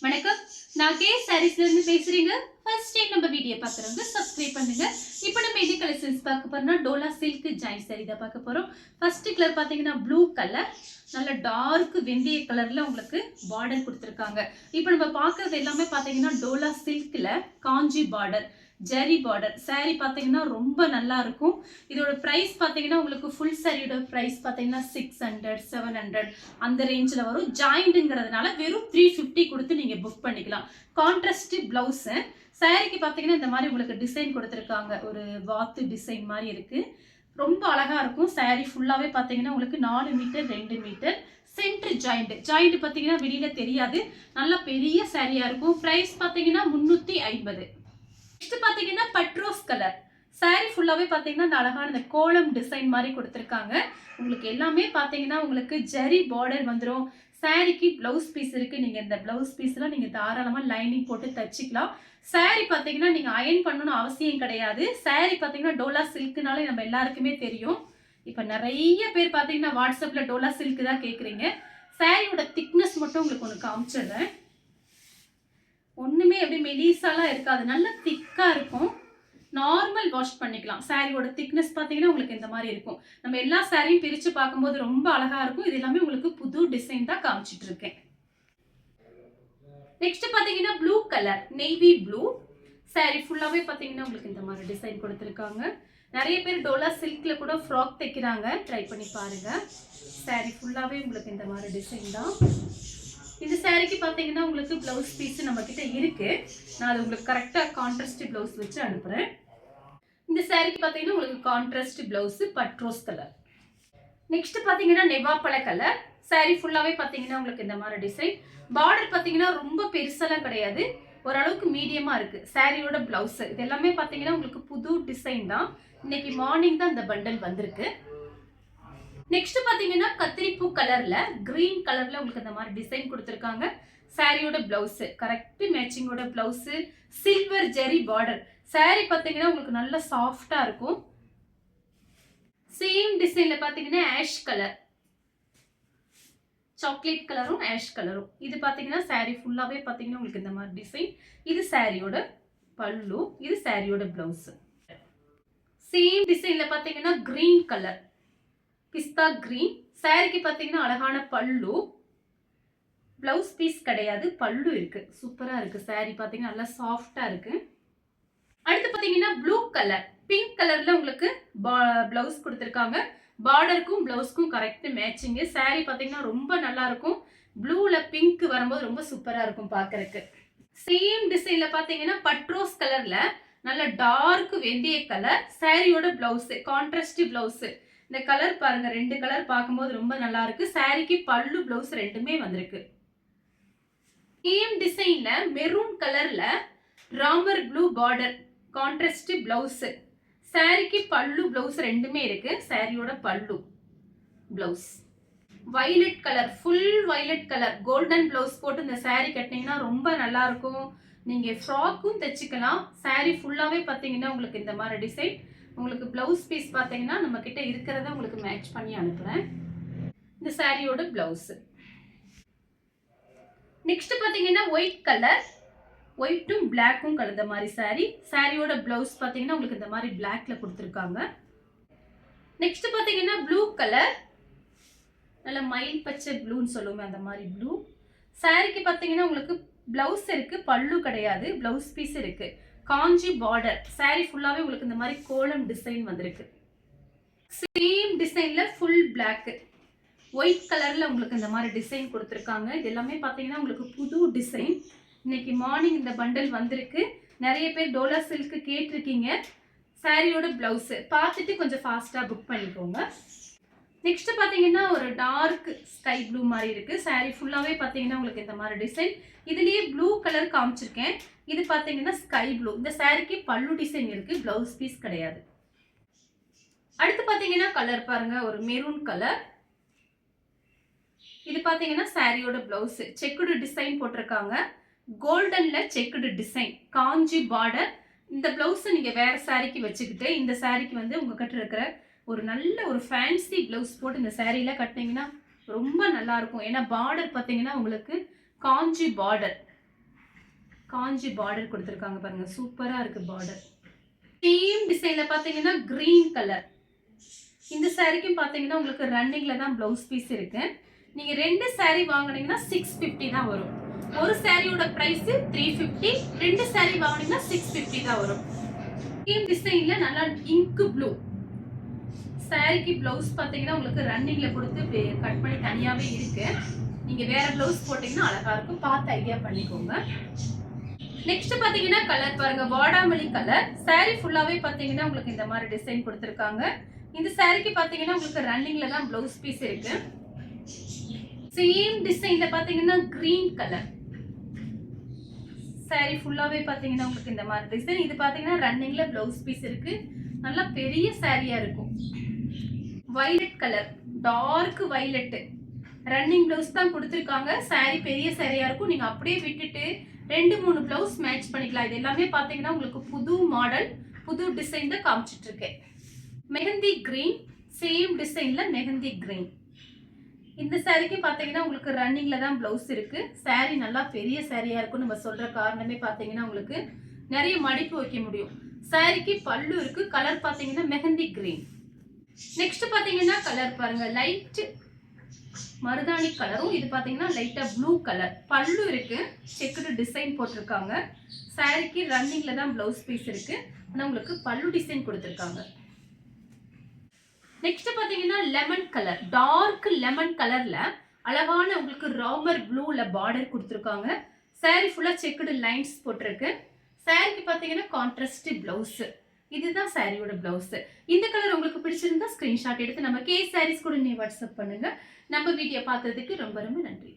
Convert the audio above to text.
வணக்கம். நான் கே சாரீஸ்ல இருந்து பேசுறேங்க. ஃபர்ஸ்ட் டைம் நம்ம வீடியோ பார்க்குறவங்க சப்ஸ்கிரைப் பண்ணுங்க. இப்போ நம்ம என்ன கலெக்ஷன்ஸ் பார்க்க போறோம்னா டோலா சில்க் ஜாயின் சாரி தான் பார்க்க போறோம். ஃபர்ஸ்ட் கலர் பார்த்தீங்கன்னா ப்ளூ கலர், நல்ல டார்க் வெந்தய கலர்ல உங்களுக்கு பார்டர் கொடுத்துருக்காங்க. இப்போ நம்ம பார்க்கறது எல்லாமே பார்த்தீங்கன்னா டோலா சில்க்ல காஞ்சி பார்டர், ஜெரி பார்டர். சாரி பார்த்தீங்கன்னா ரொம்ப நல்லா இருக்கும். இதோட ப்ரைஸ் பார்த்தீங்கன்னா உங்களுக்கு ஃபுல் சாரியோட ப்ரைஸ் பார்த்தீங்கன்னா 600 700 அந்த ரேஞ்சில் வரும். ஜாயிண்ட்டுங்கிறதுனால வெறும் 350 கொடுத்து நீங்கள் புக் பண்ணிக்கலாம். கான்ட்ராஸ்ட் பிளவுஸு சாரிக்கு பார்த்தீங்கன்னா இந்த மாதிரி உங்களுக்கு டிசைன் கொடுத்துருக்காங்க. ஒரு வாத்து டிசைன் மாதிரி இருக்குது. ரொம்ப அழகாக இருக்கும். சாரி ஃபுல்லாகவே பார்த்தீங்கன்னா உங்களுக்கு 4 மீட்டர் 2 மீட்டர் சென்டர் ஜாயிண்ட் பார்த்தீங்கன்னா வெளியில் தெரியாது. நல்லா பெரிய சாரியாக இருக்கும். ப்ரைஸ் பார்த்தீங்கன்னா 350. நெக்ஸ்ட் பார்த்தீங்கன்னா பட்ரோஸ் கலர் சாரி ஃபுல்லாகவே பார்த்தீங்கன்னா இந்த அழகான இந்த கோலம் டிசைன் மாதிரி கொடுத்துருக்காங்க. உங்களுக்கு எல்லாமே பார்த்தீங்கன்னா உங்களுக்கு ஜெரி பார்டர் வந்துடும். சாரிக்கு பிளவுஸ் பீஸ் இருக்குது. நீங்கள் இந்த பிளவுஸ் பீஸ்லாம் நீங்கள் தாராளமாக லைனிங் போட்டு தச்சுக்கலாம். சாரி பார்த்தீங்கன்னா நீங்கள் அயன் பண்ணணும்னு அவசியம் கிடையாது. சாரி பார்த்தீங்கன்னா டோலா சில்க்குனாலே நம்ம எல்லாருக்குமே தெரியும். இப்போ நிறைய பேர் பார்த்தீங்கன்னா வாட்ஸ்அப்பில் டோலா சில்க்கு தான் கேட்குறீங்க. சாரியோட திக்னஸ் மட்டும் உங்களுக்கு ஒன்று காமிச்சிடுறேன். ஒன்றுமே எப்படி மெலிசாலாம் இருக்காது, நல்லா திக்காக இருக்கும். நார்மல் வாஷ் பண்ணிக்கலாம். சாரியோட திக்னஸ் பார்த்தீங்கன்னா உங்களுக்கு இந்த மாதிரி இருக்கும். நம்ம எல்லா சாரியும் பிரித்து பார்க்கும்போது ரொம்ப அழகாக இருக்கும். இது எல்லாமே உங்களுக்கு புது டிசைன் தான் காமிச்சிட்டு இருக்கேன். நெக்ஸ்ட் பார்த்தீங்கன்னா blue colour, navy blue sorry ஃபுல்லாகவே பார்த்தீங்கன்னா உங்களுக்கு இந்த மாதிரி டிசைன் கொடுத்துருக்காங்க. நிறைய பேர் டோலா சில்க்ல கூட ஃப்ராக் தைக்கிறாங்க, ட்ரை பண்ணி பாருங்க. சாரி ஃபுல்லாகவே உங்களுக்கு இந்த மாதிரி டிசைன் தான். இந்த சாரிக்கு பார்த்தீங்கன்னா உங்களுக்கு பிளவுஸ் பீஸ் நம்ம கிட்ட இருக்கு. நான் அது உங்களுக்கு கரெக்டாக கான்ட்ராஸ்ட் பிளவுஸ் வச்சு அனுப்புறேன். இந்த சாரிக்கு பார்த்தீங்கன்னா உங்களுக்கு கான்ட்ராஸ்ட் பிளவுஸ் பட்ரோஸ் கலர். நெக்ஸ்ட் பார்த்தீங்கன்னா நெவாப்பழ கலர் சாரி ஃபுல்லாகவே பார்த்தீங்கன்னா உங்களுக்கு இந்த மாதிரி டிசைன். பார்டர் பார்த்தீங்கன்னா ரொம்ப பெருசெல்லாம் கிடையாது, ஓரளவுக்கு மீடியமாக இருக்குது. சாரியோட பிளவுஸ் இது எல்லாமே பார்த்தீங்கன்னா உங்களுக்கு புது டிசைன் தான். இன்னைக்கு மார்னிங் தான் இந்த பண்டல் வந்திருக்கு. நெக்ஸ்ட் பாத்தீங்கன்னா கத்திரிப்பூ கலர்ல கிரீன் கலர்ல உங்களுக்கு இந்த மாதிரி டிசைன் கொடுத்துருக்காங்க. சாரியோட பிளவுஸ் கரெக்ட் மேட்சிங்கோட பிளவுஸ், சில்வர் ஜெரி பார்டர். சாரி பாத்தீங்கன்னா உங்களுக்கு நல்ல சாஃப்டா இருக்கும். சேம் டிசைன்ல பாத்தீங்கன்னா ஆஷ் கலர், சாக்லேட் கலரும் ஆஷ் கலரும். இது பாத்தீங்கன்னா சாரி ஃபுல்லாவே பாத்தீங்கன்னா உங்களுக்கு இந்த மாதிரி டிசைன். இது சாரியோட பல்லு, இது சாரியோட பிளவுஸ். சேம் டிசைன்ல பாத்தீங்கன்னா கிரீன் கலர், பிஸ்தா கிரீன். சாரிக்கு பார்த்தீங்கன்னா அழகான பல்லு, பிளவுஸ் பீஸ் கிடையாது, பல்லு இருக்கு. சூப்பரா இருக்கு. சாரி பார்த்தீங்கன்னா நல்லா சாஃப்டா இருக்கு. அடுத்து பார்த்தீங்கன்னா ப்ளூ கலர், பிங்க் கலர்ல உங்களுக்கு பிளவுஸ் கொடுத்துருக்காங்க. பார்டருக்கும் பிளவுஸ்க்கும் கரெக்ட் மேட்சிங். சாரி பார்த்தீங்கன்னா ரொம்ப நல்லா இருக்கும். ப்ளூல பிங்க் வரும்போது ரொம்ப சூப்பரா இருக்கும் பார்க்கறதுக்கு. சேம் டிசைன்ல பார்த்தீங்கன்னா பட்ரோஸ் கலர்ல நல்ல டார்க் வெந்தய கலர். சாரியோட பிளவுஸ் கான்ட்ராஸ்ட் பிளவுஸ். இந்த கலர் பாருங்க, 2 கலர் பார்க்கும்போது ரொம்ப நல்லா இருக்கு. சாரிக்கு பல்லு பிளவுஸ் ரெண்டுமே வந்திருக்கு. சேம் டிசைன்ல மெரூன் கலர்ல Ramar blue border, contrast blouse. சாரிக்கு பல்லு பிளவுஸ் ரெண்டுமே இருக்கு. சாரியோட பல்லு blouse violet colour, full violet colour golden blouse போட்டு இந்த சாரி கட்டினீங்கன்னா ரொம்ப நல்லா இருக்கும். நீங்க ஃப்ராக்கும் தைச்சிக்கலாம். சாரி ஃபுல்லாவே பார்த்தீங்கன்னா உங்களுக்கு இந்த மாதிரி டிசைன். உங்களுக்கு பிளவுஸ் பீஸ் பார்த்தீங்கன்னா நம்ம கிட்ட இருக்கிறத உங்களுக்கு மேட்ச் பண்ணி அனுப்புறேன். இந்த சாரியோட பிளவுஸ். நெக்ஸ்ட் பார்த்தீங்கன்னா ஒயிட் கலர், ஒயிட்டும் பிளாக்கும் கலந்த மாதிரி சாரி. சாரியோட பிளவுஸ் பார்த்தீங்கன்னா உங்களுக்கு இந்த மாதிரி பிளாக்ல கொடுத்துருக்காங்க. நெக்ஸ்ட் பார்த்தீங்கன்னா ப்ளூ கலர், நல்ல மயில் பச்சை ப்ளூன்னு சொல்லுவோம் அந்த மாதிரி ப்ளூ. சாரிக்கு பார்த்தீங்கன்னா உங்களுக்கு பிளவுஸ் இருக்கு, பல்லு கிடையாது, பிளவுஸ் பீஸ் இருக்கு. காஞ்சி பார்டர். சாரி ஃபுல்லாவே உங்களுக்கு இந்த மாதிரி கோலம் டிசைன் வந்திருக்கு. சேம் டிசைன்ல ஃபுல் பிளாக், ஒயிட் கலர்ல உங்களுக்கு இந்த மாதிரி டிசைன் கொடுத்துருக்காங்க. இது எல்லாமே பார்த்தீங்கன்னா உங்களுக்கு புது டிசைன். இன்னைக்கு மார்னிங் இந்த பண்டல் வந்திருக்கு. நிறைய பேர் டோலா சில்க் கேட்டிருக்கீங்க. சாரியோட பிளவுஸ் பார்த்துட்டு கொஞ்சம் ஃபாஸ்டா புக் பண்ணிக்கோங்க. நெக்ஸ்ட் பார்த்தீங்கன்னா ஒரு டார்க் ஸ்கை ப்ளூ மாதிரி இருக்கு. சாரி ஃபுல்லாவே பார்த்தீங்கன்னா உங்களுக்கு இந்த மாதிரி டிசைன். இதுலயே ப்ளூ கலர் காமிச்சிருக்கேன். இது பார்த்தீங்கன்னா ஸ்கை ப்ளூ. இந்த சாரிக்கு பல்லு டிசைன் இருக்கு, பிளவுஸ் பீஸ் கிடையாது. அடுத்து பார்த்தீங்கன்னா கலர் பாருங்க, ஒரு மெரூன் கலர். இது பார்த்தீங்கன்னா சாரியோட பிளவுஸ் செக்குடு டிசைன் போட்டிருக்காங்க. கோல்டன்ல செக்குடு டிசைன், காஞ்சி பார்டர். இந்த பிளவுஸ் நீங்க வேற சாரிக்கு வச்சுக்கிட்டு இந்த சாரிக்கு வந்து உங்ககிட்ட இருக்கிற ஒரு நல்ல ஒரு ஃபேன்சி பிளவுஸ் போட்டு இந்த சாரியில கட்டினீங்கன்னா ரொம்ப நல்லா இருக்கும். ஏன்னா பார்டர் பார்த்தீங்கன்னா உங்களுக்கு காஞ்சி பார்டர், காஞ்சி பார்டர் கொடுத்துருக்காங்க பாருங்க, சூப்பரா இருக்கு பார்டர். சேம் டிசைன்ல பாத்தீங்கன்னா கிரீன் கலர். இந்த சாரிக்கும் பாத்தீங்கன்னா உங்களுக்கு ரன்னிங்ல தான் பிளவுஸ் பீஸ் இருக்கு. நீங்க 2 சாரி வாங்குனீங்கன்னா 650 தான் வரும். ஒரு சாரியோட பிரைஸ் 350, 2 சாரி வாங்குனீங்கன்னா 650 தான் வரும். சேம் டிசைன்ல நல்லா இங்க் ப்ளூ. சாரிக்கு பிளவுஸ் பாத்தீங்கன்னா உங்களுக்கு ரன்னிங்ல கொடுத்து கட் பண்ணி தனியாவே இருக்கு. நீங்க வேற பிளவுஸ் போட்டீங்கன்னா அழகா இருக்கும், பார்த்து ஐடியா பண்ணிக்கோங்க. நெக்ஸ்ட் பாத்தீங்கன்னா கலர் பாருங்க, வாடாமல்லி கலர். சாரி ஃபுல்லாவே பாத்தீங்கன்னா உங்களுக்கு இந்த மாதிரி டிசைன் கொடுத்திருக்காங்க. இந்த சாரிக்கு பாத்தீங்கன்னா உங்களுக்கு ரன்னிங்ல தான் பிளவுஸ் பீஸ் இருக்கு. சேம் டிசைன்ல பாத்தீங்கன்னா கிரீன் கலர். சாரி ஃபுல்லாவே பாத்தீங்கன்னா உங்களுக்கு இந்த மாதிரி டிசைன். இது பாத்தீங்கன்னா ரன்னிங்ல பிளவுஸ் பீஸ் இருக்கு. நல்லா பெரிய சாரியா இருக்கும். Violet colour, dark violet. Running blouse தான் கொடுத்திருக்காங்க. சாரி பெரிய சாரியா இருக்கும். நீங்க அப்படியே விட்டுட்டு 2-3 பிளவுஸ் மேட்ச் பண்ணிக்கலாம். இது எல்லாமே பாத்தீங்கன்னா உங்களுக்கு புது மாடல், புது டிசைன் தான் காமிச்சிட்டு இருக்கேன். மெஹந்தி கிரீன், சேம் டிசைன்ல மெஹந்தி கிரீன். இந்த சாரிக்கு பாத்தீங்கன்னா உங்களுக்கு ரன்னிங்ல தான் பிளவுஸ் இருக்கு. சாரி நல்லா பெரிய சாரியா இருக்கும். நம்ம சொல்ற காரணமே பாத்தீங்கன்னா உங்களுக்கு நிறைய மடிப்பு வைக்க முடியும். சாரிக்கு பல்லு இருக்கு. கலர் பாத்தீங்கன்னா மெஹந்தி கிரீன். நெக்ஸ்ட் பாத்தீங்கன்னா கலர் பாருங்க, லைட் மருதாணி கலரும். இது பாத்தீங்கன்னா லைட்டா ப்ளூ கலர். பல்லு இருக்கு, செக்குடு டிசைன் போட்டிருக்காங்க. சாரிக்கு ரன்னிங்ல தான் பிளவுஸ் பீஸ் இருக்கு. ஆனா உங்களுக்கு பல்லு டிசைன் கொடுத்திருக்காங்க. நெக்ஸ்ட் பாத்தீங்கன்னா லெமன் கலர், டார்க் லெமன் கலர்ல அழகான உங்களுக்கு ராமர் ப்ளூல பார்டர் கொடுத்திருக்காங்க. சாரி ஃபுல்லா செக்குடு லைன்ஸ் போட்டிருக்கு. சாரிக்கு பாத்தீங்கன்னா கான்ட்ராஸ்ட் பிளவுஸ். இதுதான் சாரியோட பிளவுஸ். இந்த கலர் உங்களுக்கு பிடிச்சிருந்தா ஸ்கிரீன்ஷாட் எடுத்து நம்ம கே சாரீஸ் கூட நீ வாட்ஸ்அப் பண்ணுங்க. நம்ம வீடியோ பார்த்ததுக்கு ரொம்ப ரொம்ப நன்றி.